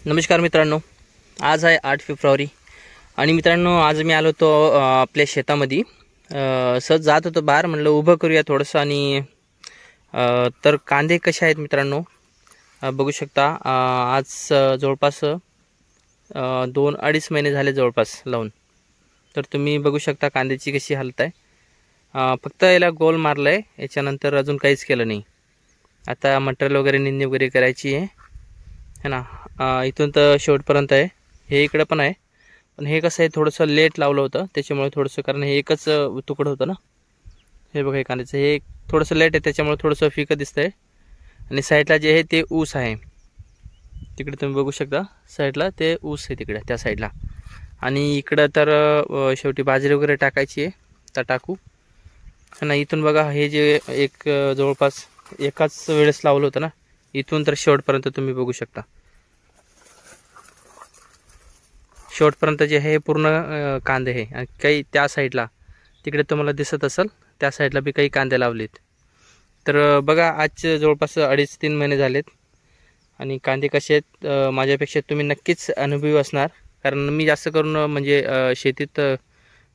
नमस्कार मित्रांनो, आज आहे 8 फेब्रुवारी आणि मित्रांनो आज मी आलो होतो आपल्या शेतामध्ये. सहज जात होतो बाहेर, म्हणलं उभं करूया थोडंसं. आणि तर कांदे कसे आहेत मित्रांनो बघू शकता. आज जवळपास 2-2.5 महिने झाले जवळपास लावून. तर तुम्ही बघू शकता कांद्याची कशी हालत आहे. फक्त याला गोल मारलं आहे, याच्यानंतर अजून काहीच केलं नाही. आता मटेरियल वगैरे निंदणी वगैरे करायची आहे ना. इथून तर शेवटपर्यंत आहे. हे इकडं पण आहे, पण हे कसं आहे थोडंसं लेट लावलं होतं त्याच्यामुळे थोडंसं, कारण हे एकच तुकडं होतं ना. हे बघा हे कांद्याचं हे थोडंसं लेट आहे त्याच्यामुळे थोडंसं फिकं दिसतंय. आणि साईडला जे आहे ते ऊस आहे, तिकडे तुम्ही बघू शकता साईडला ते ऊस आहे तिकडे त्या साईडला. आणि इकडं तर शेवटी बाजरी वगैरे टाकायची आहे, तर टाकू ना. इथून बघा हे जे एक जवळपास एकाच वेळेस लावलं होतं ना, इथून तर शेवटपर्यंत तुम्ही बघू शकता. शेवटपर्यंत जे आहे पूर्ण कांदे आहे. आणि काही त्या साईडला तिकडे तुम्हाला दिसत असेल त्या साईडला बी काही कांदे लावलेत. तर बघा आज जवळपास 2.5-3 महिने झालेत आणि कांदे कसे आहेत माझ्यापेक्षा तुम्ही नक्कीच अनुभवी असणार. कारण मी जास्त करून म्हणजे शेतीत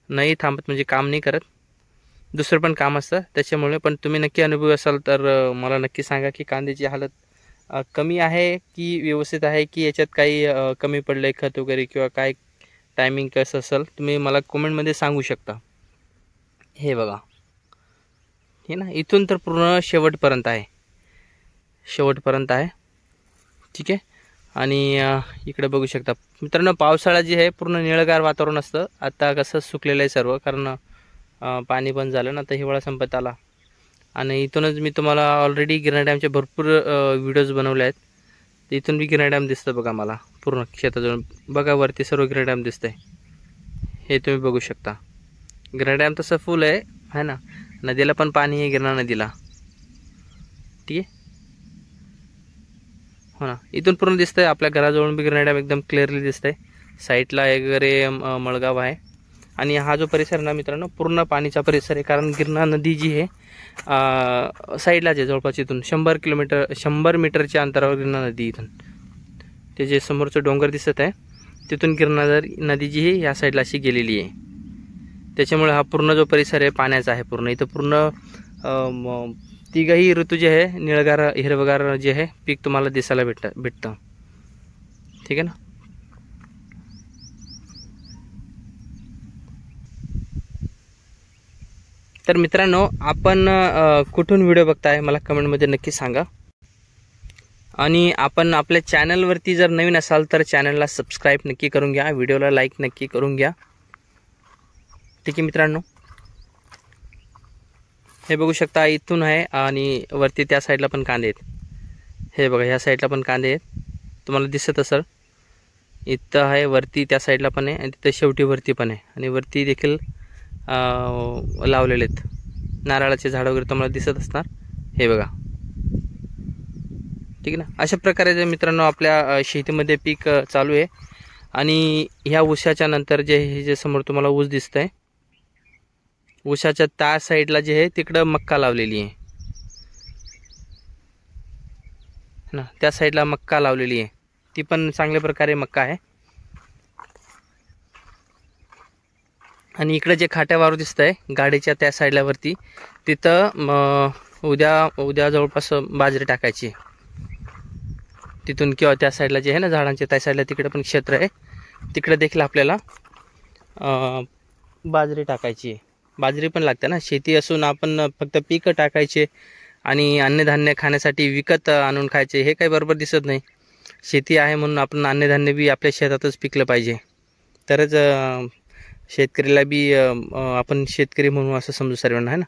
नाही थांबत, म्हणजे काम नाही करत, दुसरं पण काम असतं त्याच्यामुळे. पण तुम्ही नक्की अनुभवी असाल तर मला नक्की सांगा की कांद्याची हालत कमी आहे की व्यवस्थित आहे, की याच्यात काही कमी पडलं आहे खत वगैरे, किंवा काय टायमिंग कसं असेल तुम्ही मला कमेंटमध्ये सांगू शकता. हे बघा हे ना, इथून तर पूर्ण शेवटपर्यंत आहे, शेवटपर्यंत आहे. ठीक आहे. आणि इकडे बघू शकता मित्रांनो, पावसाळा जे आहे पूर्ण निळगार वातावरण असतं. आता कसं सुकलेलं आहे सर्व, कारण पाणी बंद झालं ना, तर हिवाळा संपत आला. आणि इथूनच मी तुम्हाला ऑलरेडी गिरणा डॅमचे भरपूर व्हिडिओज बनवले आहेत. तर इथून बी गिरणा डॅम दिसतं बघा मला पूर्ण शेताजवळ. बघा वरती सर्व गिरणा डॅम दिसतंय, हे तुम्ही बघू शकता. गिरणा डॅम तसं फुल आहे ना, नदीला पण पाणी आहे गिरणा नदीला. ठीक आहे हो ना. इथून पूर्ण दिसतंय आपल्या घराजवळून बी गिरणा डॅम एकदम क्लिअरली दिसतंय. साईडला वगैरे मळगाव आहे. आणि हा जो परिसर ना मित्रांनो पूर्ण पाणीचा परिसर आहे, कारण गिरणा नदी जी आहे साईडलाच आहे जवळपास. इथून 100 मीटरच्या अंतरावर गिरणा नदी. इथून ते जे समोरचं डोंगर दिसत आहे तिथून गिरणा नदी जी आहे ह्या साईडला अशी गेलेली आहे. त्याच्यामुळे हा पूर्ण जो परिसर आहे पाण्याचा आहे पूर्ण. इथं पूर्ण तिघही ऋतू जे आहे निळगार हिरवगार जे आहे पीक तुम्हाला दिसायला भेटतं. ठीक आहे ना. तर मित्रांनो आपण कुठून व्हिडिओ बघताय मला कमेंटमध्ये नक्की सांगा. आणि आपण आपल्या चॅनलवरती जर नवीन असाल तर चॅनलला सबस्क्राईब नक्की करून घ्या, व्हिडिओला लाईक नक्की करून घ्या. ठीक आहे मित्रांनो, हे बघू शकता इथून आहे आणि वरती त्या साईडला पण कांदे आहेत. हे बघा ह्या साईडला पण कांदे आहेत, तुम्हाला दिसत असेल. इथं आहे वरती त्या साईडला पण आहे, आणि तिथं शेवटी वरती पण आहे. आणि वरती देखील लावलेले आहेत नारळाचे झाड वगैरे तुम्हाला दिसत असणार. हे बघा ठीक आहे ना. अशा प्रकारे जे मित्रांनो आपल्या शेतीमध्ये पीक चालू आहे. आणि ह्या ऊसाच्या नंतर जे हे जे समोर तुम्हाला ऊस दिसतंय, ऊसाच्या त्या साईडला जे आहे तिकडं मक्का लावलेली आहे ना. त्या साईडला मक्का लावलेली आहे, ती पण चांगल्या प्रकारे मक्का आहे. आणि इकडे जे खाट्या वावर दिसतंय गाडीच्या त्या साईडला वरती, तिथं उद्या जवळपास बाजरी टाकायची तिथून. किंवा त्या साईडला जे आहे ना झाडांच्या त्या साईडला तिकडे पण क्षेत्र आहे, तिकडे देखील आपल्याला बाजरी टाकायची आहे. बाजरी पण लागते ना, शेती असून आपण फक्त पीक टाकायचे आणि अन्नधान्य खाण्यासाठी विकत आणून खायचे हे काही बरोबर दिसत नाही. शेती आहे म्हणून आपण अन्नधान्य बी आपल्या शेतातच पिकलं पाहिजे, तरच शेतकरीला बी आपण शेतकरी म्हणून असं समजू सर्वांना आहे ना.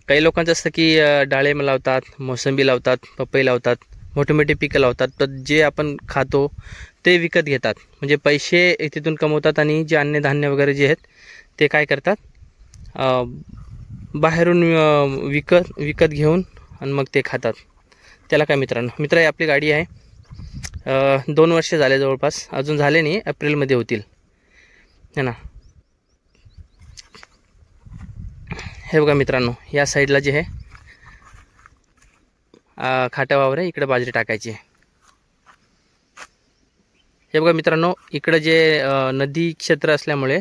काही लोकांचं असतं की डाळिंब लावतात, मोसंबी लावतात, पपई लावतात, मोठे मोठे पिकं लावतात, तर जे आपण खातो ते विकत घेतात, म्हणजे पैसे तिथून कमवतात. आणि जे अन्नधान्य वगैरे जे आहेत ते काय करतात बाहेरून विकत घेऊन आणि मग ते खातात. त्याला काय मित्र आपली गाडी आहे. 2 वर्ष झाले जवळपास, अजून झाले नाही, एप्रिलमध्ये होतील है ना. हे बघा मित्रांनो या साईडला जे आहे खाट्या वावर आहे, इकडे बाजरी टाकायची आहे. हे बघा मित्रांनो, इकडं जे नदी क्षेत्र असल्यामुळे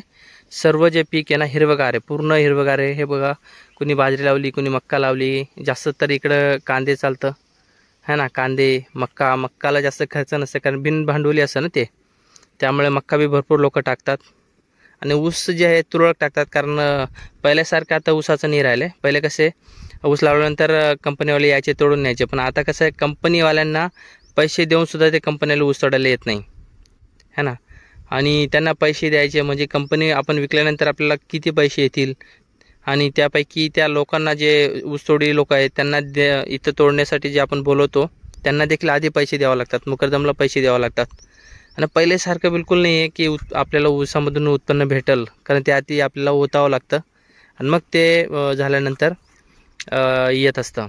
सर्व जे पीक आहे ना हिरवगार आहे, पूर्ण हिरवगार आहे. हे बघा, कुणी बाजरी लावली, कुणी मक्का लावली. जास्त तर इकडं कांदे चालतं है ना, कांदे मक्काला जास्त खर्च नसतं, कारण बिन भांडवली असतं ना ते, त्यामुळे मक्का बी भरपूर लोक टाकतात. आणि ऊस जे आहे तुरळक टाकतात, कारण पहिल्यासारखं आता ऊसाचं नाही राहिले. पहिले कसे ऊस लावल्यानंतर कंपनीवाले यायचे तोडून न्यायचे, पण आता कसं आहे, कंपनीवाल्यांना पैसे देऊनसुद्धा ते कंपनीला ऊस तोडायला येत नाही है ना. आणि त्यांना पैसे द्यायचे म्हणजे कंपनी आपण विकल्यानंतर आपल्याला किती पैसे येतील, आणि त्यापैकी त्या लोकांना जे ऊसतोडी लोक आहेत त्यांना इथं तोडण्यासाठी जे आपण बोलवतो त्यांना देखील आधी पैसे द्यावे लागतात, मुकरदमला पैसे द्यावे लागतात. आणि पहिलेसारखं बिलकुल नाही आहे की आपल्याला ऊसामधून उत्पन्न भेटेल, कारण ते आधी आपल्याला ओतावं लागतं आणि मग ते झाल्यानंतर येत असतं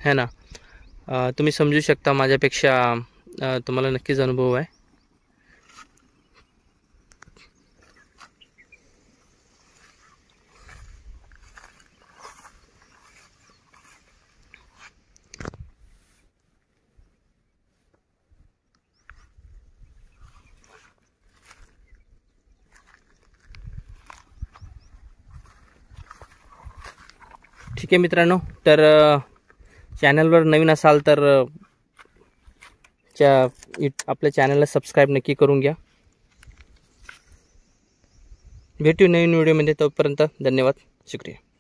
है ना. तुम्ही समजू शकता, माझ्यापेक्षा तुम्हाला नक्कीच अनुभव आहे. ठीक आहे मित्रांनो, तर चॅनलवर नवीन असाल तर आपल्या चॅनलला सबस्क्राईब नक्की करून घ्या. भेटू नवीन व्हिडिओमध्ये, तोपर्यंत धन्यवाद, शुक्रिया.